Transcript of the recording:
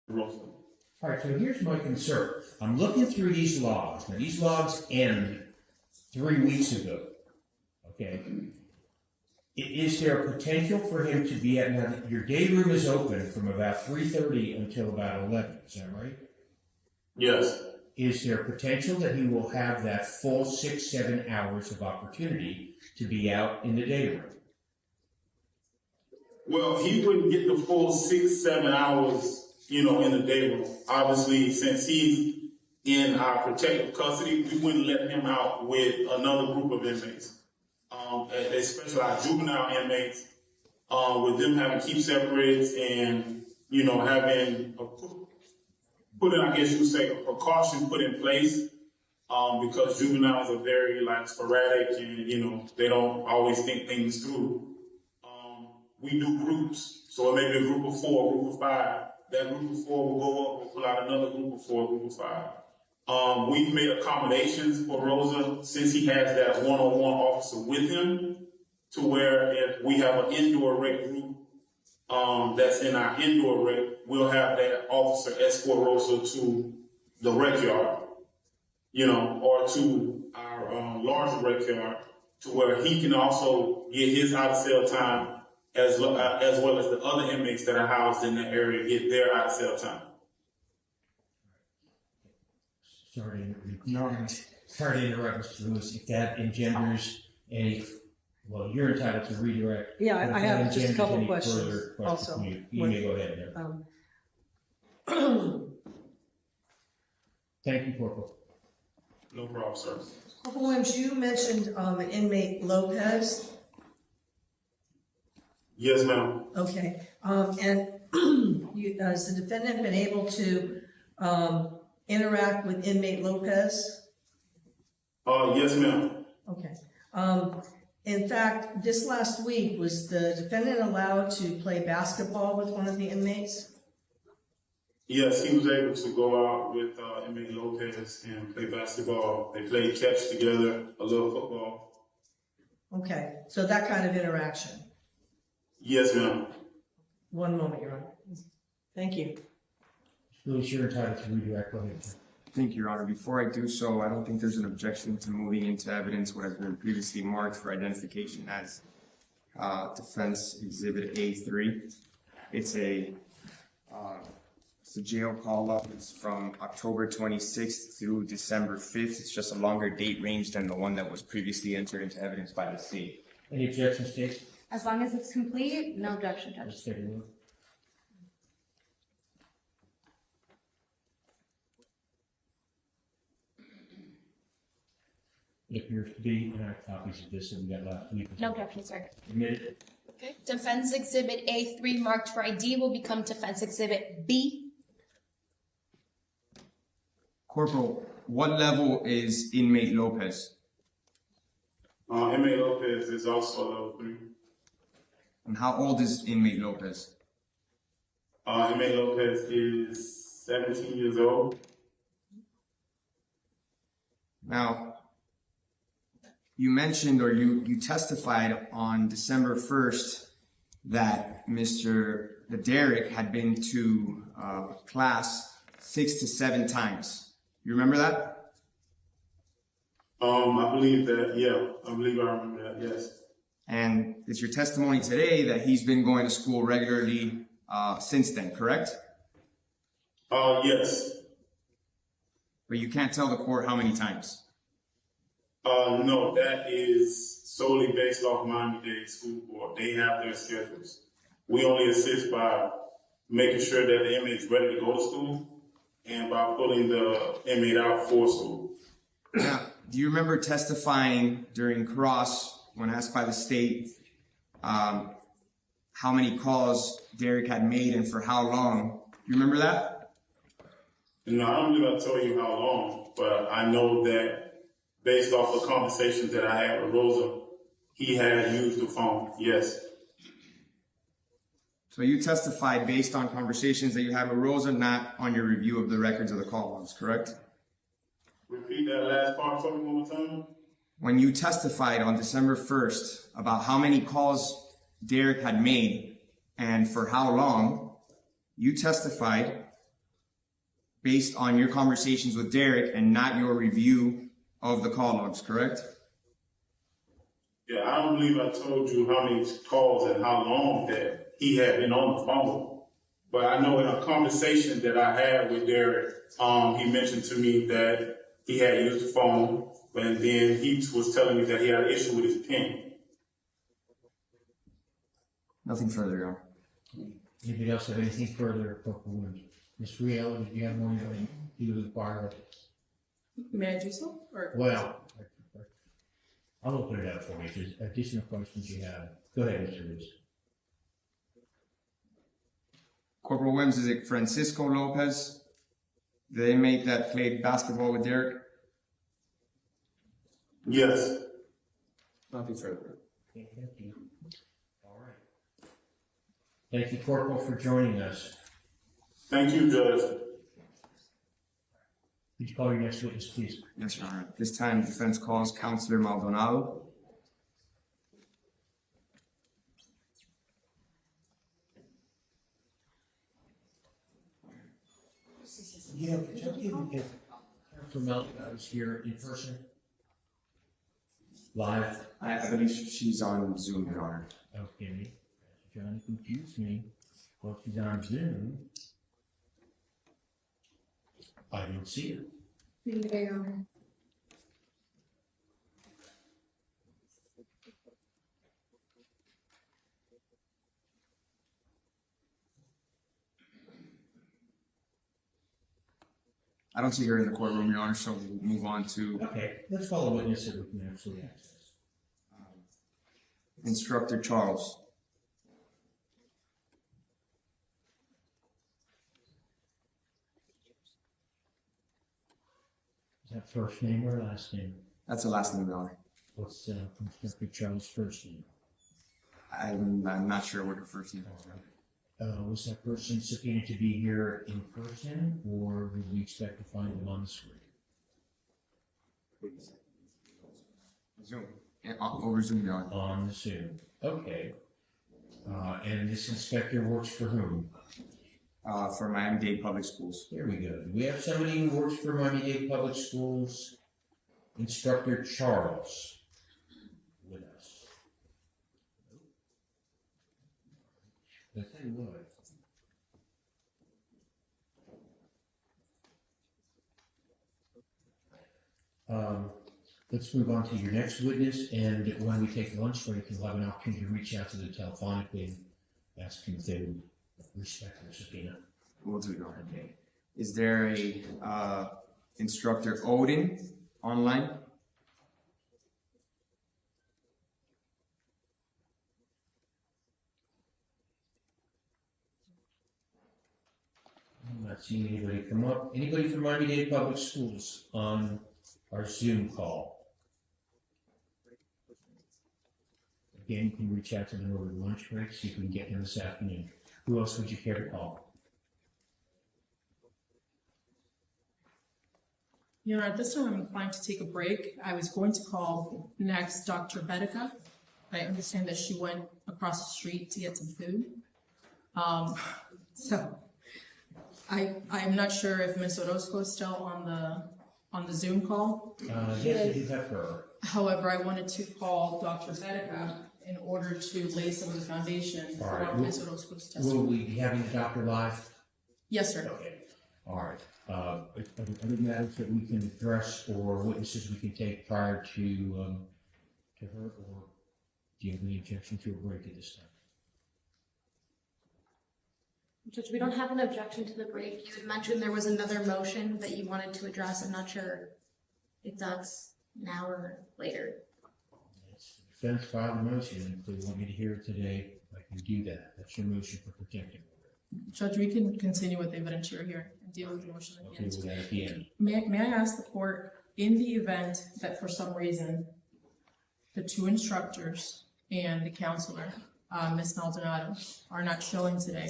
Rosa. All right, so here's my concern. I'm looking through these logs. Now, these logs end 3 weeks ago. Okay. Is there a potential for him to be at, now, your day room is open from about 3:30 until about 11, is that right? Yes. Is there potential that he will have that full 6-7 hours of opportunity to be out in the day room? Well, he wouldn't get the full 6-7 hours, in the day room. Obviously, since he's in our protective custody, we wouldn't let him out with another group of inmates, especially our juvenile inmates, with them having keep separates and, having put in, I guess you would say, a precaution put in place, because juveniles are very sporadic and, they don't always think things through. We do groups, so it may be a group of 4, a group of 5. That group of 4 will go up, we'll pull out another group of 4, a group of 5. We've made accommodations for Rosa since he has that one-on-one officer with him, to where if we have an indoor rec group that's in our indoor rec, we'll have that officer escort Rosa to the rec yard, or to our larger rec yard, to where he can also get his out-of-cell time, as well as the other inmates that are housed in that area get their out-of-cell time. Sorry to interrupt, Mr. Lewis. If that engenders any, well, you're entitled to redirect. Yeah, I have just a couple questions also. You may go ahead. Thank you, Corporal. No problem, sir. Corporal Williams, you mentioned the inmate Lopez. Yes, ma'am. Okay. And has the defendant been able to interact with inmate Lopez? Yes, ma'am. Okay. In fact, this last week, was the defendant allowed to play basketball with one of the inmates? Yes, he was able to go out with inmate Lopez and play basketball. They played catch together, a little football. Okay. So that kind of interaction? Yes, ma'am. One moment, Your Honor. Thank you. Lewis, you're entitled to redirect. Go ahead. Thank you, Your Honor. Before I do so, I don't think there's an objection to moving into evidence what has been previously marked for identification as Defense Exhibit A3. It's a jail call-up. It's from October 26th through December 5th. It's just a longer date range than the one that was previously entered into evidence by the state. Any objections, State? As long as it's complete, no objection, Judge. Let's take a look. It appears to be, and I have copies of this that we got last week. No objection, sir. Admitted. Okay. Defense Exhibit A3 marked for ID will become Defense Exhibit B. Corporal, what level is inmate Lopez? Inmate Lopez is also level 3. And how old is inmate Lopez? Inmate Lopez is 17 years old. Now, you mentioned or you testified on December 1st that Mr. Derrick had been to class 6 to 7 times. You remember that? I believe that, yeah. I believe I remember that, yes. And it's your testimony today that he's been going to school regularly since then, correct? Yes. But you can't tell the court how many times? No, that is solely based off Miami-Dade School Board. They have their schedules. We only assist by making sure that the inmate's ready to go to school and by pulling the inmate out for school. Now, do you remember testifying during cross when asked by the state how many calls Derrick had made and for how long? You remember that? No, I don't believe I told you how long, but I know that based off the conversations that I had with Rosa, he had used the phone, yes. So you testified based on conversations that you had with Rosa, not on your review of the records of the call logs, correct? Repeat that last part for me one more time. When you testified on December 1st about how many calls Derrick had made and for how long, you testified based on your conversations with Derek and not your review of the call logs, correct? Yeah, I don't believe I told you how many calls and how long that he had been on the phone. But I know in a conversation that I had with Derek, he mentioned to me that he had used the phone, and then he was telling me that he had an issue with his pen. Nothing further, Your Honor. Anybody else have anything further? Ms. Riel, did you have more you would require? May I do so? Or Well, I'll open it up for you. If there's additional questions you have, go ahead, Mr. Reeves. Corporal Williams, is it Francisco Lopez, the inmate that played basketball with Derek? Yes. Nothing further. Okay, thank you. All right. Thank you, Corporal, for joining us. Thank you, Judge. Could you call your next witness, please? Yes, Your Honor. This time, defense calls Counselor Maldonado. Yeah, could you give Counselor Maldonado is here in person? Live? I believe she's on Zoom, Your Honor. Okay. Trying to confuse me. Well, she's on Zoom. I don't see her. I don't see her in the courtroom, Your Honor, so we'll move on to Okay, let's call a witness that we can actually access. Instructor Charles. Is that first name or last name? That's the last name, Your Honor. What's Inspector Charles' first name? I'm not sure what her first name is. Was that person subpoenaed to be here in person, or would we expect to find them on the screen? Zoom. Over Zoom, Your Honor. On the Zoom. Okay. And this inspector works for whom? For Miami-Dade Public Schools. Here we go. Do we have somebody who works for Miami-Dade Public Schools? Instructor Charles with us. I'll tell you what. Let's move on to your next witness, and when we take lunch break, you'll have an opportunity to reach out to them telephonically and ask them if they would respect their subpoena. We'll do, Your Honor. Okay. Is there a Instructor Odin online? I'm not seeing anybody come up. Anybody from Miami-Dade Public Schools on our Zoom call? Again, you can reach out to them over the lunch break, see if we can get them this afternoon. Who else would you care to call? You know, at this time, I'm inclined to take a break. I was going to call next Dr. Bedica. I understand that she went across the street to get some food. So I'm not sure if Ms. Orozco is still on the Zoom call. Yes, we do have her. However, I wanted to call Dr. Bedica in order to lay some of the foundation All for right. Ms. Orozco's Will testimony. we be having the doctor live? Yes, sir. Okay. All right. Other matters that we can address or witnesses we can take prior to her, or do you have any objection to a break at this time? Judge, we don't have an objection to the break. You had mentioned there was another motion that you wanted to address. I'm not sure if that's now or later. Yes, the defense filed a motion. If they want me to hear it today, I can do that. That's your motion for protecting. Judge, we can continue with the evidentiary here and deal with the motion at the Okay, end. with that at the end. May I ask the court, in the event that for some reason the two instructors and the counselor, Ms. Maldonado, are not showing today,